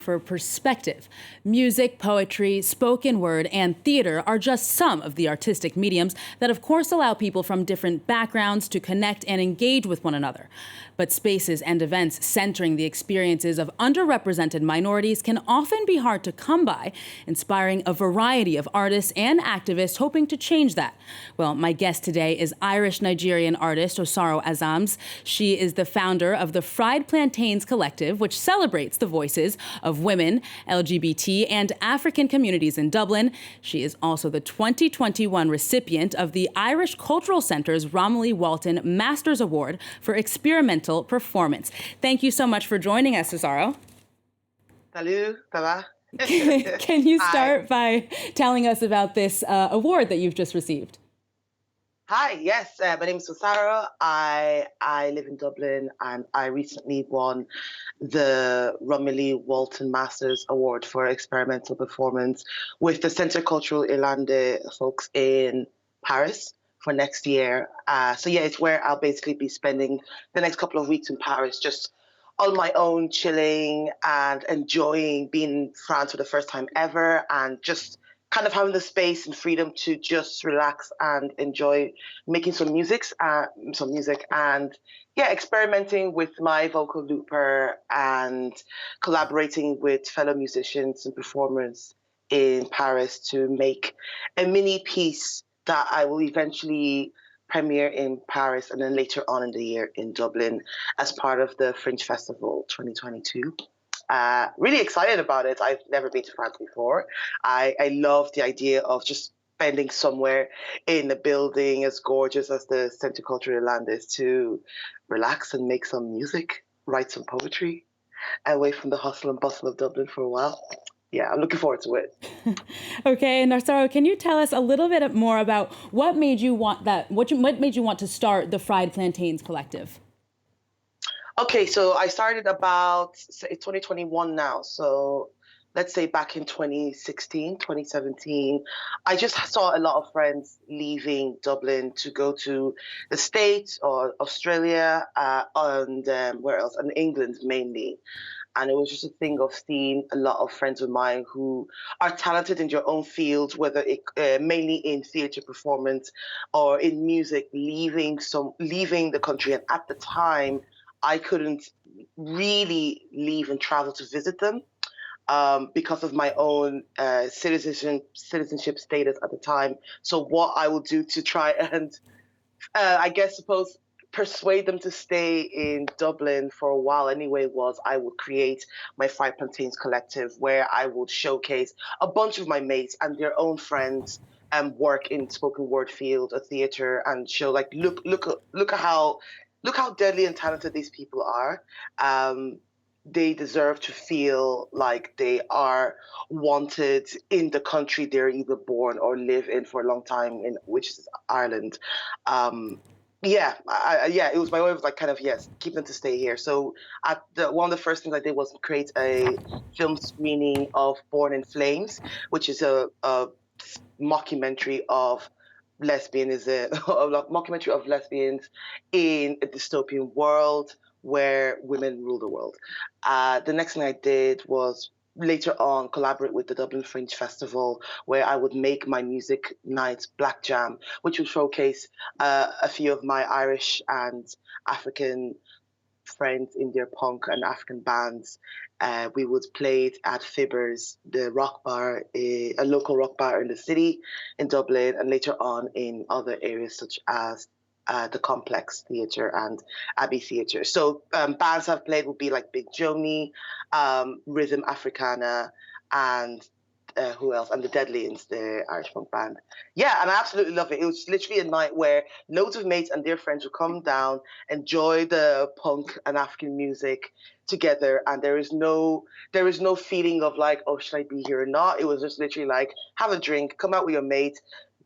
for perspective. Music, poetry, spoken word, and theater are just some of the artistic mediums that of course allow people from different backgrounds to connect and engage with one another. But spaces and events centering the experiences of underrepresented minorities can often be hard to come by, inspiring a variety of artists and activists hoping to change that. Well, my guest today is Irish-Nigerian artist Osaro Azams. She is the founder of the Fried Plantains Collective, which celebrates the voices of women, LGBT and African communities in Dublin. She is also the 2021 recipient of the Irish Cultural Centre's Romilly Walton Masters Award for Experimental Performance. Thank you so much for joining us, Osaro. Salut, ça va? Can you start by telling us about this award that you've just received? Hi, yes, my name is Osaro. I live in Dublin and I recently won the Romilly Walton Masters Award for Experimental Performance with the Centre Culturel Irlande folks in Paris for next year. So yeah, it's where I'll basically be spending the next couple of weeks in Paris, just on my own, chilling and enjoying being in France for the first time ever, and just kind of having the space and freedom to just relax and enjoy making some music and yeah, experimenting with my vocal looper and collaborating with fellow musicians and performers in Paris to make a mini piece that I will eventually premiere in Paris and then later on in the year in Dublin as part of the Fringe Festival 2022. Really excited about it. I've never been to France before. I love the idea of just spending somewhere in a building as gorgeous as the Centre Culturel Irlande is to relax and make some music, write some poetry, away from the hustle and bustle of Dublin for a while. Yeah, I'm looking forward to it. Okay, and Osaro, can you tell us a little bit more about what made you want that? What made you want to start the Fried Plantains Collective? Okay, so I started about 2021 now. So let's say back in 2016, 2017, I just saw a lot of friends leaving Dublin to go to the States or Australia and where else? And England mainly. And it was just a thing of seeing a lot of friends of mine who are talented in your own field, whether it mainly in theatre performance or in music, leaving the country. And at the time, I couldn't really leave and travel to visit them because of my own citizenship status at the time. So what I would do to try and, suppose, persuade them to stay in Dublin for a while anyway was I would create my Fried Plantains Collective, where I would showcase a bunch of my mates and their own friends work in spoken word field or theatre and show like look how deadly and talented these people are. They deserve to feel like they are wanted in the country they're either born or live in for a long time in, which is Ireland. It was my way of like kind of keep them to stay here. So one of the first things I did was create a film screening of Born in Flames, which is a mockumentary of lesbianism, a mockumentary of lesbians in a dystopian world where women rule the world. The next thing I did was later on collaborate with the Dublin Fringe Festival, where I would make my music night Black Jam, which would showcase a few of my Irish and African friends in their punk and African bands. We would play it at Fibbers, the rock bar, a local rock bar in the city in Dublin, and later on in other areas such as the Complex Theatre and Abbey Theatre. So bands I've played would be like Big Joni, Rhythm Africana, and who else? And the Deadlians, the Irish punk band. Yeah, and I absolutely love it. It was literally a night where loads of mates and their friends would come down, enjoy the punk and African music together, and there is no feeling of like, oh, should I be here or not? It was just literally like, have a drink, come out with your mate,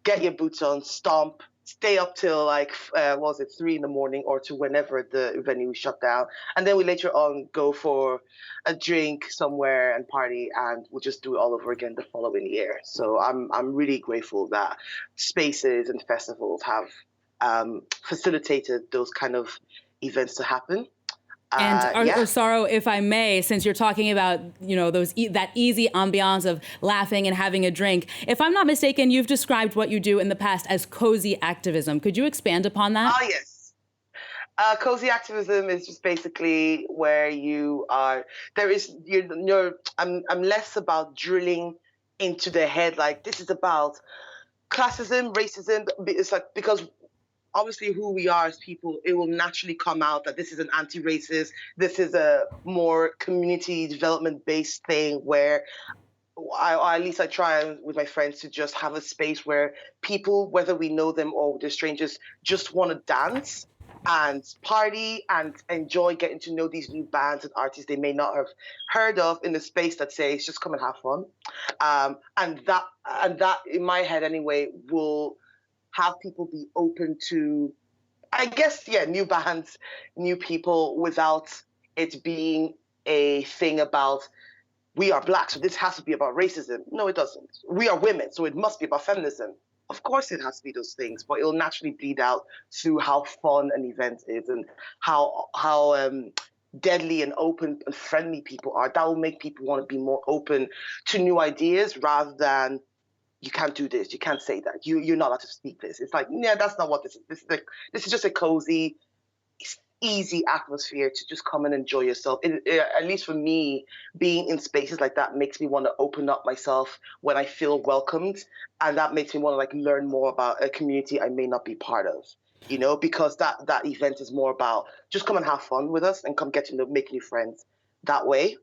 get your boots on, stomp, stay up till like 3 a.m. or to whenever the venue was shut down, and then we later on go for a drink somewhere and party, and we'll just do it all over again the following year. So I'm really grateful that spaces and festivals have facilitated those kind of events to happen. And Yeah. Osaro, if I may, since you're talking about, that easy ambiance of laughing and having a drink, if I'm not mistaken, you've described what you do in the past as cozy activism. Could you expand upon that? Ah, yes. Cozy activism is just basically where you are. There is I'm less about drilling into the head like this is about classism, racism. It's like because obviously who we are as people, it will naturally come out that this is an anti-racist, this is a more community development based thing where or at least I try with my friends to just have a space where people, whether we know them or they're strangers, just want to dance and party and enjoy getting to know these new bands and artists they may not have heard of in a space that says just come and have fun. And that in my head anyway will have people be open to, I guess, yeah, new bands, new people without it being a thing about we are black, so this has to be about racism. No, it doesn't. We are women, so it must be about feminism. Of course it has to be those things, but it'll naturally bleed out through how fun an event is and how deadly and open and friendly people are. That will make people want to be more open to new ideas rather than you can't do this, you can't say that, you're not allowed to speak this. It's like, yeah, that's not what this is. This is just a cozy, easy atmosphere to just come and enjoy yourself. At least for me, being in spaces like that makes me want to open up myself when I feel welcomed, and that makes me want to like learn more about a community I may not be part of. Because that event is more about just come and have fun with us and come get to know, make new friends that way.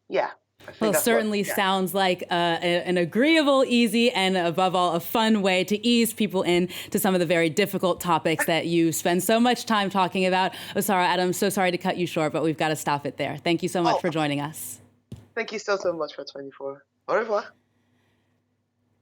Yeah. Well, certainly sounds like an agreeable, easy, and above all, a fun way to ease people in to some of the very difficult topics that you spend so much time talking about. Osaro Azams, so sorry to cut you short, but we've got to stop it there. Thank you so much for joining us. Thank you so much for 24. Au revoir.